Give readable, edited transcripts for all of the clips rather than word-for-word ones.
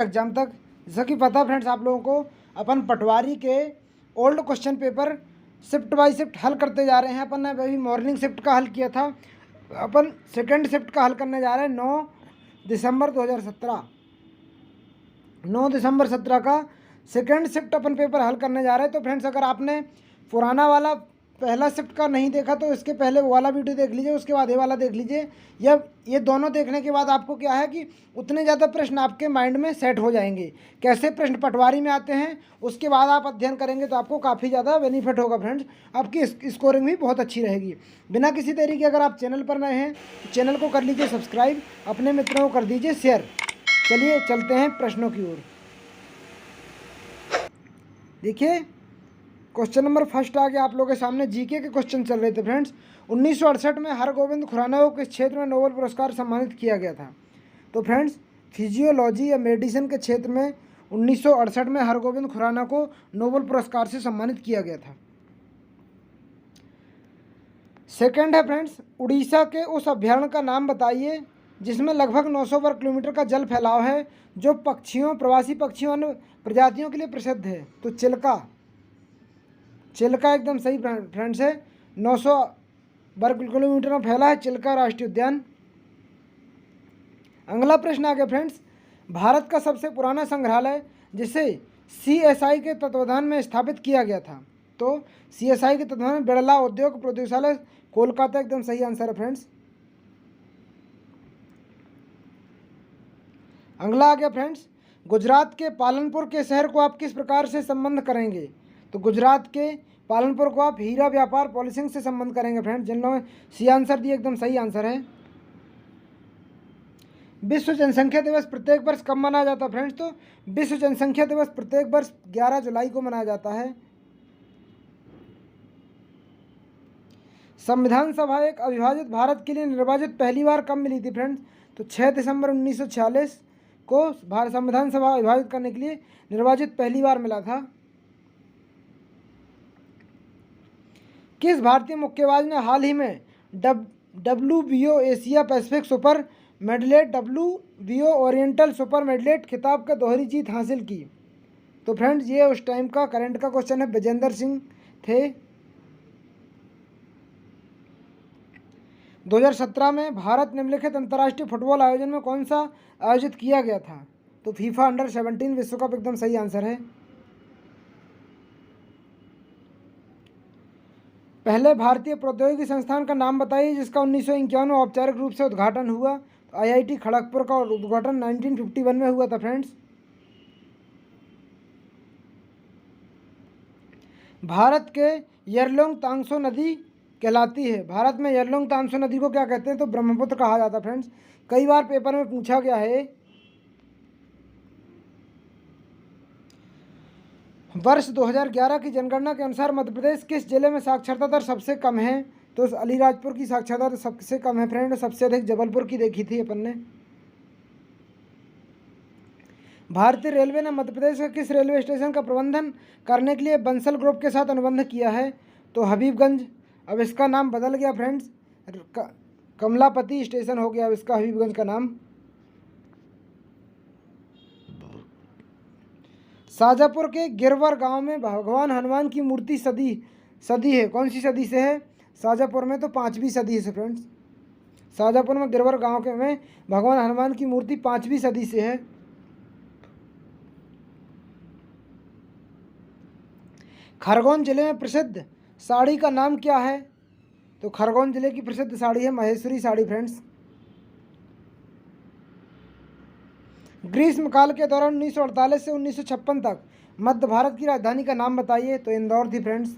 Exam तक। जैसा कि पता फ्रेंड्स आप लोगों को, अपन पटवारी के old question paper shift by shift हल करते जा रहे हैं। अपन ने अभी मॉर्निंग शिफ्ट का हल किया था, अपन सेकंड शिफ्ट का हल करने जा रहे हैं 9 दिसंबर 2017। 9 दिसंबर 17 का सेकंड शिफ्ट अपन पेपर हल करने जा रहे हैं। तो फ्रेंड्स अगर आपने पुराना वाला पहला शिफ्ट का नहीं देखा तो इसके पहले वो वाला वीडियो देख लीजिए, उसके बाद ये वाला देख लीजिए। या ये दोनों देखने के बाद आपको क्या है कि उतने ज़्यादा प्रश्न आपके माइंड में सेट हो जाएंगे, कैसे प्रश्न पटवारी में आते हैं। उसके बाद आप अध्ययन करेंगे तो आपको काफ़ी ज़्यादा बेनिफिट होगा फ्रेंड्स, आपकी स्कोरिंग भी बहुत अच्छी रहेगी। बिना किसी देरी के अगर आप चैनल पर नए हैं तो चैनल को कर लीजिए सब्सक्राइब, अपने मित्रों को कर दीजिए शेयर। चलिए चलते हैं प्रश्नों की ओर। देखिए क्वेश्चन नंबर फर्स्ट आ गया आप लोगों के सामने। जीके के क्वेश्चन चल रहे थे फ्रेंड्स। 1968 में हरगोविंद खुराना को किस क्षेत्र में नोबेल पुरस्कार सम्मानित किया गया था? तो फ्रेंड्स फिजियोलॉजी या मेडिसिन के क्षेत्र में 1968 में हरगोविंद खुराना को नोबेल पुरस्कार से सम्मानित किया गया था। सेकंड है फ्रेंड्स, उड़ीसा के उस अभ्यारण्य का नाम बताइए जिसमें लगभग 900 वर्ग किलोमीटर का जल फैलाव है, जो पक्षियों, प्रवासी पक्षियों, अन्य प्रजातियों के लिए प्रसिद्ध है। तो चिल्का, चिल्का एकदम सही फ्रेंड्स है। 900 वर्ग किलोमीटर में फैला है चिल्का राष्ट्रीय उद्यान। अगला प्रश्न आ गया फ्रेंड्स, भारत का सबसे पुराना संग्रहालय जिसे CSI के तत्वाधान में स्थापित किया गया था? तो CSI के तत्वाधान में बिड़ला उद्योग प्रयोगशाला, कोलकाता एकदम सही आंसर है फ्रेंड्स। अगला आ गया फ्रेंड्स, गुजरात के पालनपुर के शहर को आप किस प्रकार से संबंध करेंगे? तो गुजरात के पालनपुर को आप हीरा व्यापार पॉलिसिंग से संबंध करेंगे फ्रेंड्स। जिन लोगों ने सी आंसर दिए एकदम सही आंसर है। विश्व जनसंख्या दिवस प्रत्येक वर्ष कब मनाया जाता है फ्रेंड्स? तो विश्व जनसंख्या दिवस प्रत्येक वर्ष 11 जुलाई को मनाया जाता है। संविधान सभा एक अविभाजित भारत के लिए निर्वाचित पहली बार कब मिली थी फ्रेंड्स? तो 6 दिसंबर 1946 को भारत संविधान सभा विभाजित करने के लिए निर्वाचित पहली बार मिला था। किस भारतीय मुक्केबाज ने हाल ही में WBO Asia Pacific super middleweight, WBO Oriental super middleweight खिताब का दोहरी जीत हासिल की? तो फ्रेंड्स ये उस टाइम का करंट का क्वेश्चन है, विजेंदर सिंह थे। 2017 में भारत निम्नलिखित अंतर्राष्ट्रीय फुटबॉल आयोजन में कौन सा आयोजित किया गया था? तो फीफा अंडर 17 विश्व कप एकदम सही आंसर है। पहले भारतीय प्रौद्योगिकी संस्थान का नाम बताइए जिसका 1951 में औपचारिक रूप से उद्घाटन हुआ? तो IIT खड़गपुर का उद्घाटन 1951 में हुआ था फ्रेंड्स। भारत के यरलुंग तांगसो नदी कहलाती है, भारत में यरलुंग तांगसो नदी को क्या कहते हैं? तो ब्रह्मपुत्र कहा जाता है फ्रेंड्स। कई बार पेपर में पूछा गया है। वर्ष 2011 की जनगणना के अनुसार मध्य प्रदेश किस जिले में साक्षरता दर सबसे कम है? तो अलीराजपुर की साक्षरता दर सबसे कम है फ्रेंड, सबसे अधिक जबलपुर की देखी थी अपन ने। भारतीय रेलवे ने मध्य प्रदेश के किस रेलवे स्टेशन का प्रबंधन करने के लिए बंसल ग्रुप के साथ अनुबंध किया है? तो हबीबगंज। अब इसका नाम बदल गया फ्रेंड्स, कमलापति स्टेशन हो गया अब इसका हबीबगंज का नाम। शाजापुर के गिरवर गांव में भगवान हनुमान की मूर्ति सदी है, कौन सी सदी से है? शाजापुर में तो 5वीं सदी से फ्रेंड्स। शाजापुर में गिरवर गांव के में भगवान हनुमान की मूर्ति 5वीं सदी से है। खरगोन जिले में प्रसिद्ध साड़ी का नाम क्या है? तो खरगोन जिले की प्रसिद्ध साड़ी है महेश्वरी साड़ी फ्रेंड्स। ग्रीष्मकाल के दौरान 1948 से 1956 तक मध्य भारत की राजधानी का नाम बताइए? तो इंदौर थी फ्रेंड्स।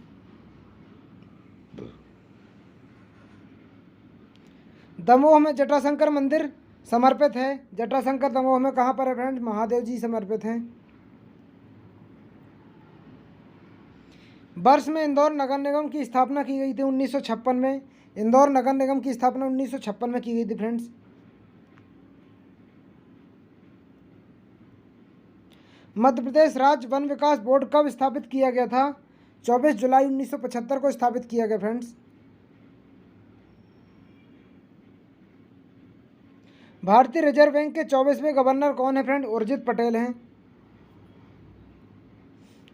दमोह में जटाशंकर मंदिर समर्पित है। जटाशंकर दमोह में कहाँ पर है फ्रेंड्स? महादेव जी समर्पित हैं। वर्ष में इंदौर नगर निगम की स्थापना की गई थी 1956 में। इंदौर नगर निगम की स्थापना 1956 में की गई थी फ्रेंड्स। मध्य प्रदेश राज्य वन विकास बोर्ड कब स्थापित किया गया था? 24 जुलाई 1975 को स्थापित किया गया फ्रेंड्स। भारतीय रिजर्व बैंक के 24वें गवर्नर कौन है फ्रेंड? उर्जित पटेल हैं।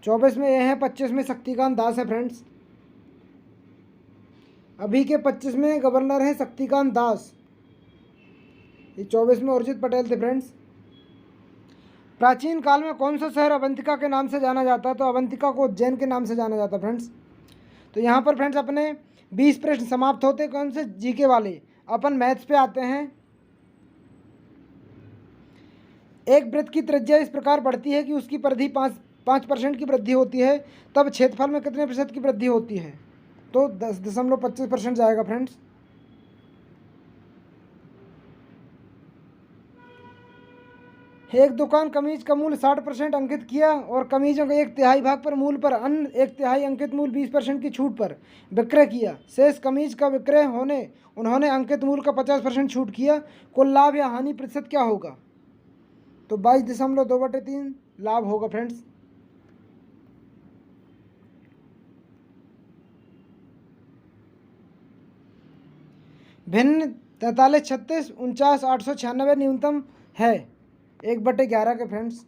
24 में ये हैं, 25 में शक्तिकांत दास है फ्रेंड्स। अभी के 25वें गवर्नर हैं शक्तिकांत दास, ये 24 में उर्जित पटेल थे फ्रेंड्स। प्राचीन काल में कौन सा शहर अवंतिका के नाम से जाना जाता है? तो अवंतिका को उज्जैन के नाम से जाना जाता है फ्रेंड्स। तो यहाँ पर फ्रेंड्स अपने 20 प्रश्न समाप्त होते, कौन से? जीके वाले। अपन मैथ्स पे आते हैं। एक वृत्त की त्रिज्या इस प्रकार बढ़ती है कि उसकी परिधि 5% की वृद्धि होती है, तब क्षेत्रफल में कितने प्रतिशत की वृद्धि होती है? तो 10.25% जाएगा फ्रेंड्स। एक दुकान कमीज का मूल्य 60% अंकित किया और कमीजों के 1/3 भाग पर मूल्य पर अन्य 1/3 अंकित मूल्य 20% की छूट पर विक्रय किया। शेष कमीज का विक्रय होने उन्होंने अंकित मूल्य का 50% छूट किया। कुल लाभ या हानि प्रतिशत क्या होगा? तो 22.2/3 लाभ होगा फ्रेंड्स। भिन्न 43, 36, 49, 896 न्यूनतम है 1/11 के फ्रेंड्स।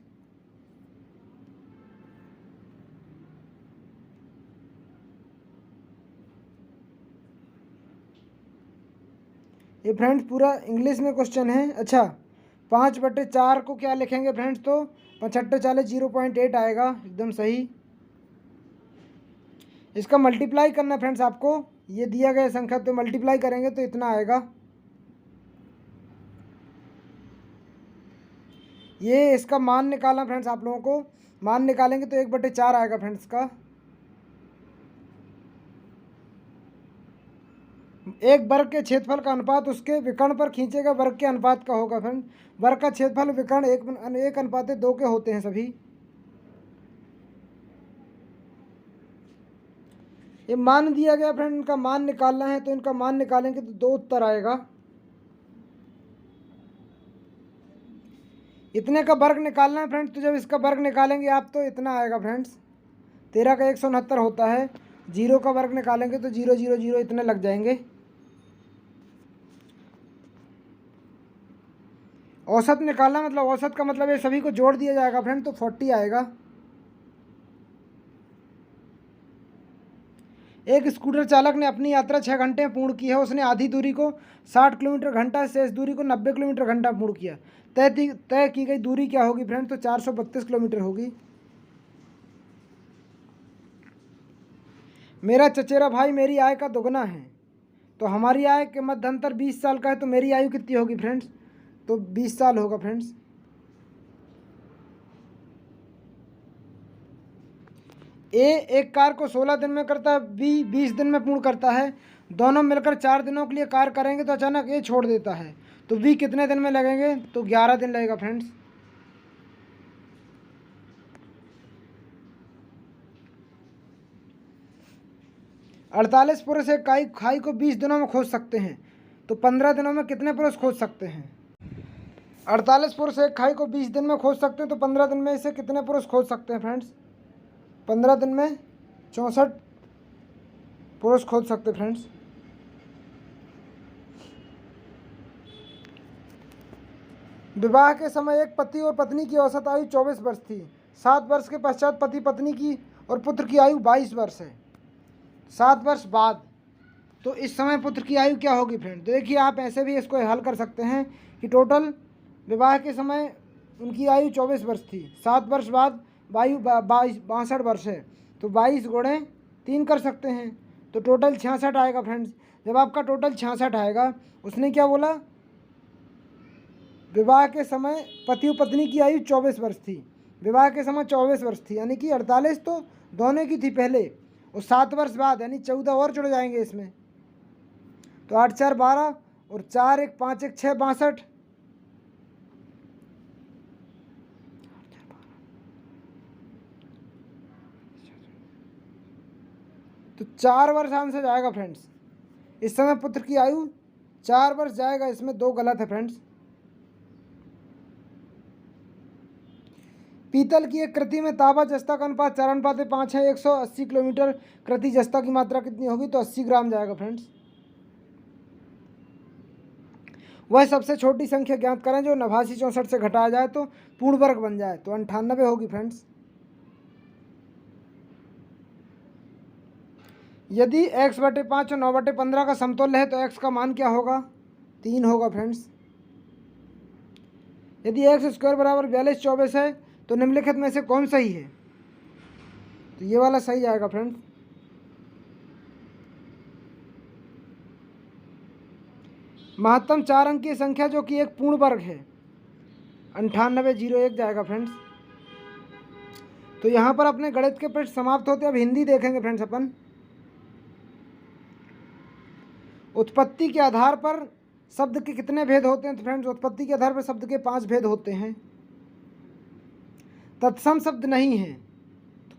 ये फ्रेंड्स पूरा इंग्लिश में क्वेश्चन है। अच्छा, 5/4 को क्या लिखेंगे फ्रेंड्स? तो 65 0.8 आएगा, एकदम सही। इसका मल्टीप्लाई करना फ्रेंड्स आपको, ये दिया गया संख्या तो मल्टीप्लाई करेंगे तो इतना आएगा। ये इसका मान निकालना फ्रेंड्स, आप लोगों को मान निकालेंगे तो 1/4 आएगा फ्रेंड्स का। एक वर्ग के क्षेत्रफल का अनुपात उसके विकर्ण पर खींचे गए वर्ग के अनुपात का होगा फ्रेंड। वर्ग का क्षेत्रफल विकर्ण 1:2 के होते हैं सभी। ये मान दिया गया फ्रेंड, इनका मान निकालना है तो इनका मान निकालेंगे तो 2 उत्तर आएगा। इतने का वर्ग निकालना है फ्रेंड्स, तो जब इसका वर्ग निकालेंगे आप तो इतना आएगा फ्रेंड्स। 13 का 169 होता है। 0 का वर्ग निकालेंगे तो 0 0 0 इतने लग जाएंगे। औसत निकालना मतलब औसत का मतलब ये सभी को जोड़ दिया जाएगा फ्रेंड, तो 40 आएगा। एक स्कूटर चालक ने अपनी यात्रा 6 घंटे में पूर्ण की है। उसने आधी दूरी को 60 किलोमीटर घंटा, शेष दूरी को 90 किलोमीटर घंटा पूर्ण किया। तय की गई दूरी क्या होगी फ्रेंड? तो 432 किलोमीटर होगी। मेरा चचेरा भाई मेरी आय का दोगुना है, तो हमारी आय के मध्यांतर 20 साल का है, तो मेरी आयु कितनी होगी फ्रेंड्स? तो 20 साल होगा फ्रेंड्स। ए एक कार को 16 दिन में करता है, बी 20 दिन में पूर्ण करता है। दोनों मिलकर 4 दिनों के लिए कार्य करेंगे तो अचानक ए छोड़ देता है, तो बी कितने दिन में लगेंगे? तो 11 दिन लगेगा फ्रेंड्स। अड़तालीस पुरुष एक खाई को 20 दिनों में खोज सकते हैं, तो 15 दिनों में कितने पुरुष खोज सकते हैं? 48 पुरुष एक खाई को 20 दिन में खोज सकते हैं, तो 15 दिन में इसे कितने पुरुष खोज सकते हैं फ्रेंड्स? 15 दिन में 64 पुरुष खोज सकते फ्रेंड्स। विवाह के समय एक पति और पत्नी की औसत आयु 24 वर्ष थी। 7 वर्ष के पश्चात पति पत्नी की और पुत्र की आयु 22 वर्ष है। 7 वर्ष बाद तो इस समय पुत्र की आयु क्या होगी फ्रेंड? तो देखिए आप ऐसे भी इसको हल कर सकते हैं कि टोटल विवाह के समय उनकी आयु 24 वर्ष थी, 7 वर्ष बाद आयु 62 वर्ष है, तो 22 गुणे 3 कर सकते हैं, तो टोटल 66 आएगा फ्रेंड्स। जब आपका टोटल 66 आएगा, उसने क्या बोला? विवाह के समय पति और पत्नी की आयु 24 वर्ष थी, विवाह के समय 24 वर्ष थी, यानी कि 48 तो दोनों की थी पहले, और 7 वर्ष बाद यानी 14 और जुड़ जाएंगे इसमें, तो 8 4 12 और 4 1 5 1 6 62, तो 4 वर्ष आंसर जाएगा फ्रेंड्स। इस समय पुत्र की आयु 4 वर्ष जाएगा, इसमें 2 गलत है फ्रेंड्स। पीतल की एक कृति में तांबा जस्ता का अनुपात 4:5 है। 180 किलोमीटर कृति जस्ता की मात्रा कितनी होगी? तो 80 ग्राम जाएगा फ्रेंड्स। वह सबसे छोटी संख्या ज्ञात करें जो 8964 से घटाया जाए तो पूर्ण वर्ग बन जाए, तो 98 होगी फ्रेंड्स। यदि x/5 और 9/15 का समतुल्य है तो x का मान क्या होगा? 3 होगा फ्रेंड्स। यदि x² बराबर 42/24 है तो निम्नलिखित में से कौन सही है? तो ये वाला सही आएगा फ्रेंड्स। महत्तम 4 अंकीय संख्या जो कि एक पूर्ण वर्ग है 9801 जाएगा फ्रेंड्स। तो यहाँ पर अपने गणित के पृष्ठ समाप्त होते, अब हिंदी देखेंगे फ्रेंड्स अपन। उत्पत्ति के आधार पर शब्द के कितने भेद होते हैं? तो फ्रेंड्स उत्पत्ति के आधार पर शब्द के 5 भेद होते हैं। तत्सम शब्द नहीं है तो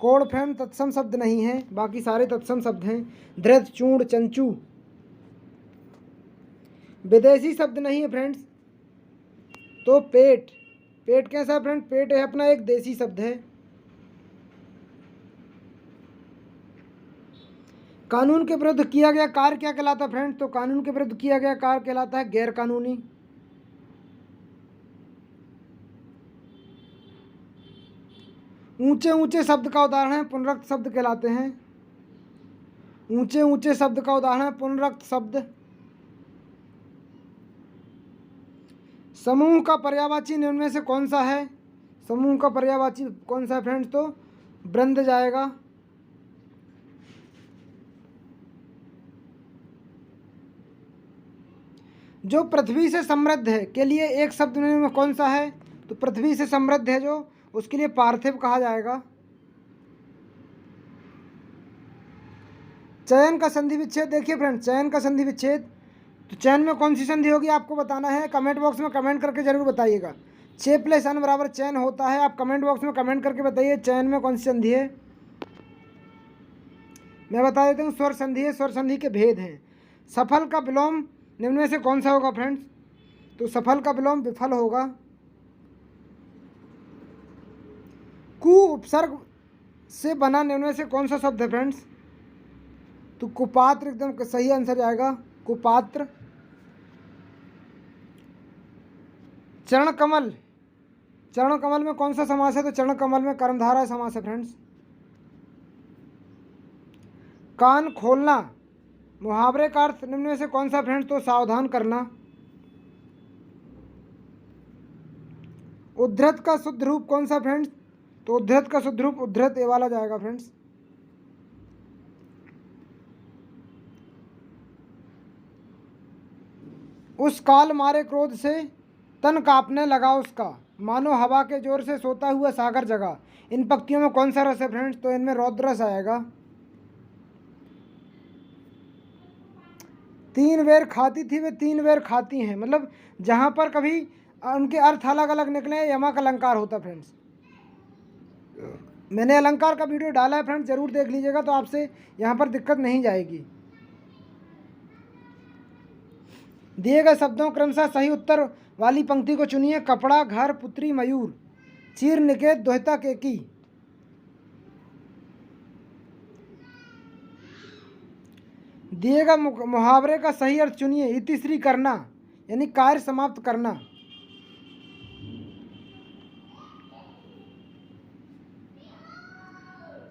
कोड़ फ्रेंड तत्सम शब्द नहीं है, बाकी सारे तत्सम शब्द हैं। धृत, चूर्ण, चंचू। विदेशी शब्द नहीं है फ्रेंड्स, तो पेट कैसा है फ्रेंड? पेट है अपना एक देसी शब्द है। कानून के विरुद्ध किया गया कार्य क्या कहलाता है फ्रेंड्स? तो कानून के विरुद्ध किया गया कार्य कहलाता है गैर कानूनी। ऊंचे ऊंचे शब्द का उदाहरण है पुनरुक्त शब्द कहलाते हैं। ऊंचे ऊंचे शब्द का उदाहरण है पुनरुक्त शब्द। समूह का पर्यायवाची निम्न में से कौन सा है? समूह का पर्यायवाची कौन सा है फ्रेंड्स? तो वृंद जाएगा। जो पृथ्वी से समृद्ध है के लिए एक शब्द निम्न में कौन सा है? तो पृथ्वी से समृद्ध है जो, उसके लिए पार्थिव कहा जाएगा। चयन का संधि विच्छेद देखिए फ्रेंड्स, चयन का संधि विच्छेद, तो चयन में कौन सी संधि होगी आपको बताना है। कमेंट बॉक्स में कमेंट करके जरूर बताइएगा। 6+n बराबर चयन होता है। आप कमेंट बॉक्स में कमेंट करके बताइए चयन में कौन सी संधि है। मैं बता देता हूँ, स्वर संधि है। स्वर संधि के भेद हैं। सफल का विलोम निम्न में से कौन सा होगा फ्रेंड्स? तो सफल का विलोम विफल होगा। कु उपसर्ग से बना निम्न में से कौन सा शब्द है फ्रेंड्स? तो कुपात्र एकदम सही आंसर आएगा, कुपात्र। चरण कमल में कौन सा समास है? तो चरण कमल में कर्मधारय समास है फ्रेंड्स। कान खोलना मुहावरे का अर्थ निम्न में से कौन सा फ्रेंड्स? तो सावधान करना। उद्धृत का शुद्ध रूप कौन सा फ्रेंड्स? तो उद्धृत का शुद्ध रूप उद्धृत, ये वाला जाएगा फ्रेंड्स। उस काल मारे क्रोध से तन कांपने लगा उसका, मानो हवा के जोर से सोता हुआ सागर जगा। इन पंक्तियों में कौन सा रस है फ्रेंड्स? तो इनमें रौद्र रस आएगा। 3 बेर खाती थी वे 3 बेर खाती हैं, मतलब जहाँ पर कभी उनके अर्थ अलग अलग निकले यमक अलंकार होता फ्रेंड्स। मैंने अलंकार का वीडियो डाला है फ्रेंड्स, जरूर देख लीजिएगा, तो आपसे यहाँ पर दिक्कत नहीं जाएगी। दिए गए शब्दों क्रमशः सही उत्तर वाली पंक्ति को चुनिए। कपड़ा, घर, पुत्री, मयूर। चीर, निकेत, दोहता, केकी। दिए गए मुहावरे का सही अर्थ चुनिए। इतिश्री करना यानी कार्य समाप्त करना।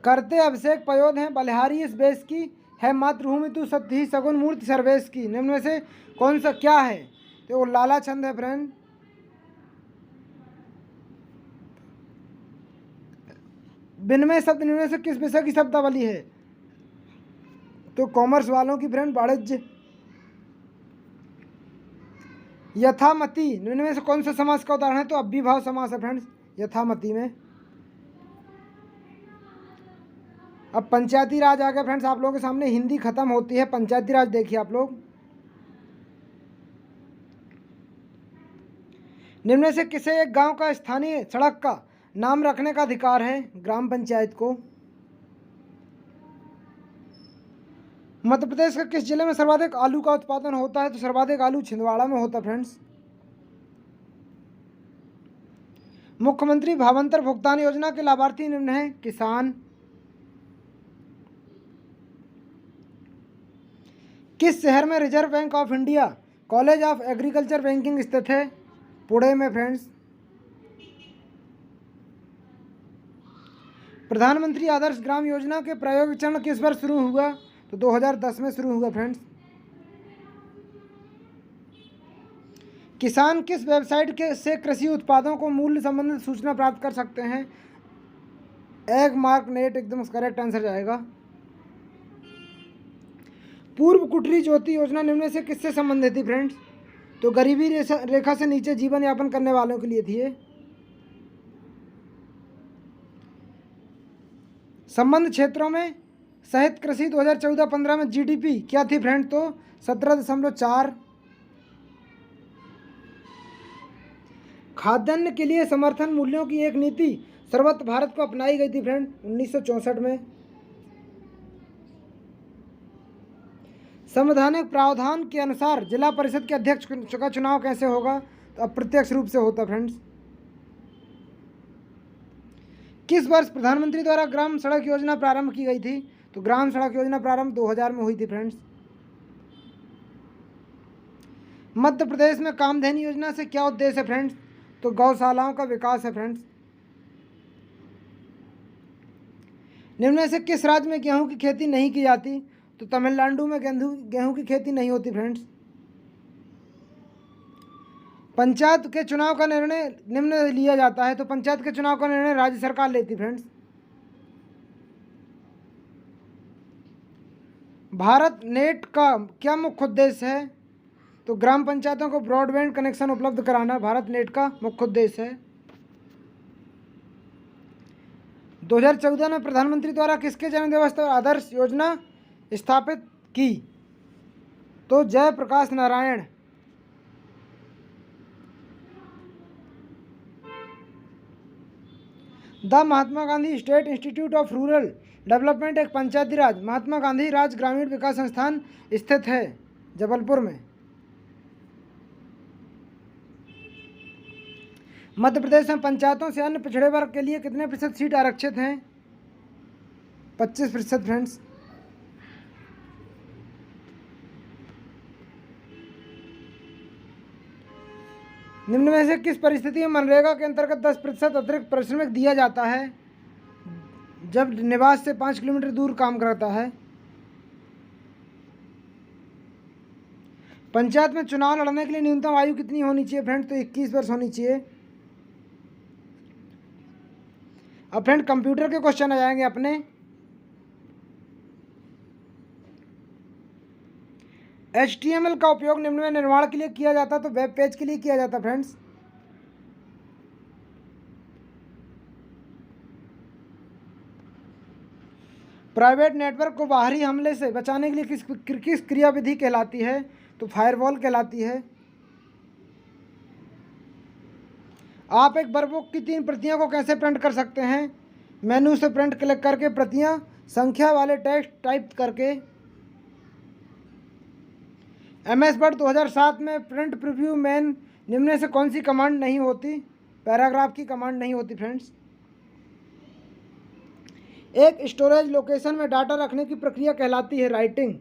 करते अभिषेक पयोध हैं बलिहारी इस बेश की, है मातृभूमि तू सत्य सगुन मूर्ति सर्वेश की। निम्न में से कौन सा क्या है? तो वो लाला छंद है फ्रेंड। विनिमय शब्द निम्न में से किस विषय की शब्दावली है? तो कॉमर्स वालों की फ्रेंड वाणिज्य। यथामति निम्न में से कौन सा समास का उदाहरण है? तो अव्ययीभाव समास है फ्रेंड्स यथामति में। अब पंचायती राज आ गया फ्रेंड्स आप लोगों के सामने, हिंदी खत्म होती है। पंचायती राज देखिए आप लोग। निम्न में से किसे एक गांव का स्थानीय सड़क का नाम रखने का अधिकार है? ग्राम पंचायत को। मध्य प्रदेश के किस जिले में सर्वाधिक आलू का उत्पादन होता है? तो सर्वाधिक आलू छिंदवाड़ा में होता है फ्रेंड्स। मुख्यमंत्री भावांतर भुगतान योजना के लाभार्थी निम्न हैं। किसान। किस शहर में reserve bank of India college of agriculture banking स्थित है पुणे में फ्रेंड्स। प्रधानमंत्री आदर्श ग्राम योजना के प्रायोगिक चरण किस वर्ष शुरू हुआ? तो 2010 में शुरू हुआ फ्रेंड्स। किसान किस वेबसाइट के से कृषि उत्पादों को मूल्य संबंधित सूचना प्राप्त कर सकते हैं? एग मार्क नेट एकदम करेक्ट आंसर जाएगा। पूर्व कुटीर ज्योति योजना निम्न से किससे संबंधित थी फ्रेंड्स? तो गरीबी रेखा से नीचे जीवन यापन करने वालों के लिए थी ये। संबंध क्षेत्रों में सहित कृषि 2014-15 में जीडीपी क्या थी फ्रेंड? तो 17.4। खाद्यान्न के लिए समर्थन मूल्यों की एक नीति सर्वत्र भारत को अपनाई गई थी फ्रेंड 1964 में। संवैधानिक प्रावधान के अनुसार जिला परिषद के अध्यक्ष का चुनाव कैसे होगा? तो अप्रत्यक्ष रूप से होता फ्रेंड्स। किस वर्ष प्रधानमंत्री द्वारा ग्राम सड़क योजना प्रारंभ की गई थी? तो ग्राम सड़क योजना प्रारंभ 2000 में हुई थी फ्रेंड्स। मध्य प्रदेश में कामधेनु योजना से क्या उद्देश्य है फ्रेंड्स? तो गौशालाओं का विकास है फ्रेंड्स। निम्न में से किस राज्य में गेहूं की खेती नहीं की जाती? तो तमिलनाडु में गेहूं की खेती नहीं होती फ्रेंड्स। पंचायत के चुनाव का निर्णय निम्न लिया जाता है। तो पंचायत के चुनाव का निर्णय राज्य सरकार लेती फ्रेंड्स। भारत नेट का क्या मुख्य उद्देश्य है? तो ग्राम पंचायतों को ब्रॉडबैंड कनेक्शन उपलब्ध कराना भारत नेट का मुख्य उद्देश्य है। 2014 में प्रधानमंत्री द्वारा किसके जन्मदिवस पर आदर्श योजना स्थापित की? तो Jayaprakash Narayan. The Mahatma Gandhi state institute of rural development एक पंचायती राज महात्मा गांधी राज्य ग्रामीण विकास संस्थान स्थित है जबलपुर में। मध्य प्रदेश में पंचायतों से अन्य पिछड़े वर्ग के लिए कितने प्रतिशत सीट आरक्षित हैं? 25% फ्रेंड्स। निम्न में से किस परिस्थिति में मनरेगा के अंतर्गत 10% अतिरिक्त पारिश्रमिक दिया जाता है जब निवास से 5 किलोमीटर दूर काम करता है? पंचायत में चुनाव लड़ने के लिए न्यूनतम आयु कितनी होनी चाहिए फ्रेंड? तो 21 वर्ष होनी चाहिए। अब फ्रेंड कंप्यूटर के क्वेश्चन आ जाएंगे अपने। HTML का उपयोग निम्न में निर्माण के लिए किया जाता, तो वेब पेज के लिए किया जाता फ्रेंड्स। प्राइवेट नेटवर्क को बाहरी हमले से बचाने के लिए किस क्रियाविधि कहलाती है? तो फायरवॉल कहलाती है। आप एक वर्कबुक की 3 प्रतियों को कैसे प्रिंट कर सकते हैं? मेनू से प्रिंट क्लिक करके, प्रतियां, संख्या वाले टेक्स्ट टाइप करके। MS वर्ड 2007 में प्रिंट प्रीव्यू मेन निम्न से कौन सी कमांड नहीं होती? पैराग्राफ की कमांड नहीं होती फ्रेंड्स। एक स्टोरेज लोकेशन में डाटा रखने की प्रक्रिया कहलाती है राइटिंग।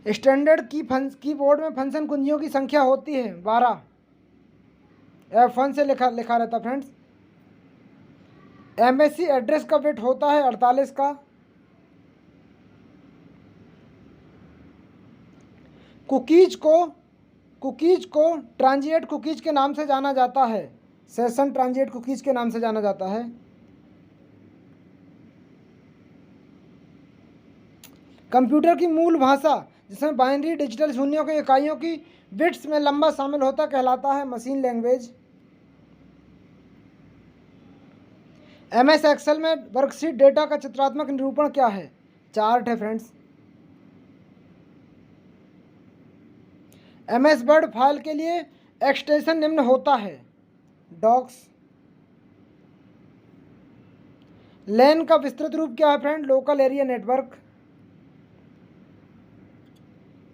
स्टैंडर्ड कीबोर्ड में फंक्शन कुंजियों की संख्या होती है 12। F1 से लिखा रहता फ्रेंड्स। MSC एड्रेस का बिट होता है 48 का। कुकीज को ट्रांजिएंट कुकीज के नाम से जाना जाता है। सेशन ट्रांजिएंट कुकीज के नाम से जाना जाता है। कंप्यूटर की मूल भाषा जिसमें बाइनरी डिजिटल शून्यों की इकाइयों की बिट्स में लंबा शामिल होता कहलाता है मशीन लैंग्वेज। MS एक्सेल में वर्कशीट डेटा का चित्रात्मक निरूपण क्या है? चार्ट है फ्रेंड्स। MS वर्ड फाइल के लिए एक्सटेंशन निम्न होता है डॉक्स। LAN का विस्तृत रूप क्या है फ्रेंड? Local area network.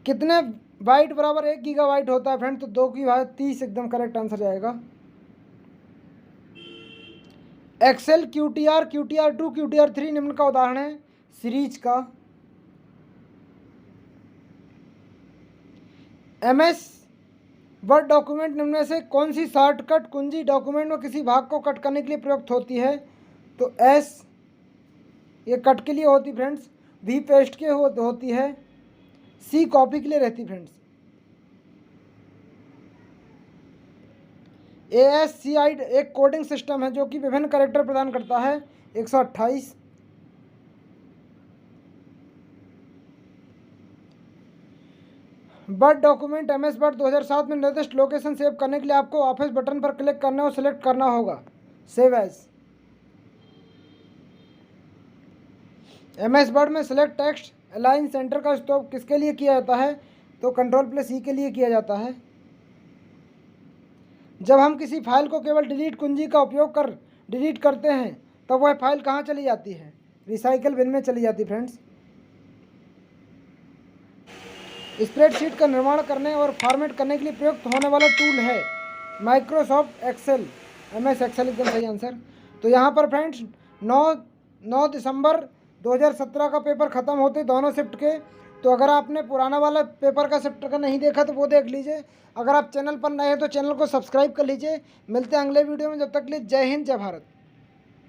कितने बाइट बराबर 1 गीगाबाइट होता है फ्रेंड? तो 2 की घात 30 एकदम करेक्ट आंसर जाएगा। एक्सेल QTR, QTR2, QTR3 निम्न का उदाहरण है सीरीज का। MS वर्ड डॉक्यूमेंट निम्न में से कौन सी शॉर्टकट कुंजी डॉक्यूमेंट में किसी भाग को कट करने के लिए प्रयुक्त होती है? तो S ये कट के लिए होती फ्रेंड्स, V पेस्ट के होती है, C कॉपी के लिए रहती फ्रेंड्स। ASCII एक कोडिंग सिस्टम है जो कि विभिन्न कैरेक्टर प्रदान करता है 128। वर्ड डॉक्यूमेंट MS वर्ड 2007 में निर्दिष्ट लोकेशन सेव करने के लिए आपको ऑफिस बटन पर क्लिक करना और सिलेक्ट करना होगा सेव एज। MS वर्ड में सिलेक्ट टेक्स्ट अलाइन सेंटर का उपयोग किसके लिए किया जाता है? तो Ctrl+E के लिए किया जाता है। जब हम किसी फाइल को केवल डिलीट कुंजी का उपयोग कर डिलीट करते हैं तब वह फाइल कहाँ चली जाती है? रिसाइकल बिन में चली जाती फ्रेंड्स। स्प्रेडशीट का निर्माण करने और फॉर्मेट करने के लिए प्रयुक्त होने वाला टूल है माइक्रोसॉफ्ट एक्सेल। MS एक्सेल एकदम सही आंसर। तो यहाँ पर फ्रेंड्स 9 दिसंबर 2017 का पेपर ख़त्म होते दोनों शिफ्ट के। तो अगर आपने पुराना वाला पेपर का शिफ्ट का नहीं देखा तो वो देख लीजिए। अगर आप चैनल पर नए हैं तो चैनल को सब्सक्राइब कर लीजिए। मिलते हैं अगले वीडियो में, जब तक के लिए जय हिंद जय भारत।